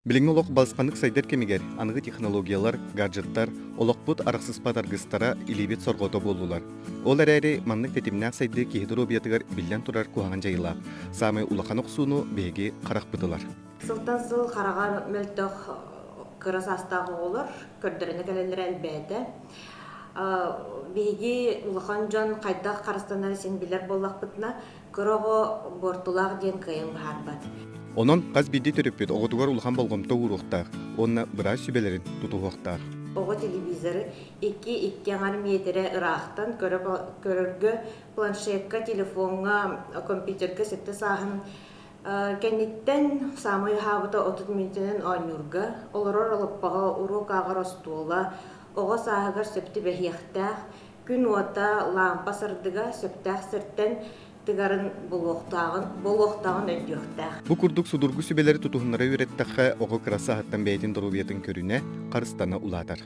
Билиң олық балсқанық сайдар кемегер, анығы технологиялар, гаджеттар, олықпұт арақсыспа тарғыстара илебет сорғото болулар. Ол әрәйрі маннық тетімнәк сайды кейдір обиятығар білден тұрар куаған жайыла. Самы улақан оқсуыну беге қарақ бұдылар. Сылтан сыл қараға мөлтіқ кырас астағы олар, көрдіріні кәлелер әлбәді. Беге улақан жон қайдақ қарыстанары сен білер болақ бұтына, көріғі бортулақ ден кайын бағар бад. Онон қаз бидді түріппет оғытуғар улақан болғымта ұруқтақ, онына біраз сүбелерін тұтуғықтақ. Оғы телевизоры екі аңар метері ұрақтан көріргі планшетка, телефонға, компьютерға сетті сағын кәнеттен самай хабыта 30 минутынан ойнырға, оларар олыппаға ұруқ ағыр остуыла, оғы сағығар сөпті бәхияқтақ, күн ота лампа сырдыға сөптақ сірттен тыгарын болуқтағын өндіқтақ. Бұ күрдік судургу сүбелері тұтуғынлары үйреттіққа оғы қырасы аттан бәйтін дұрубиятын көріне қарыстана ұладар.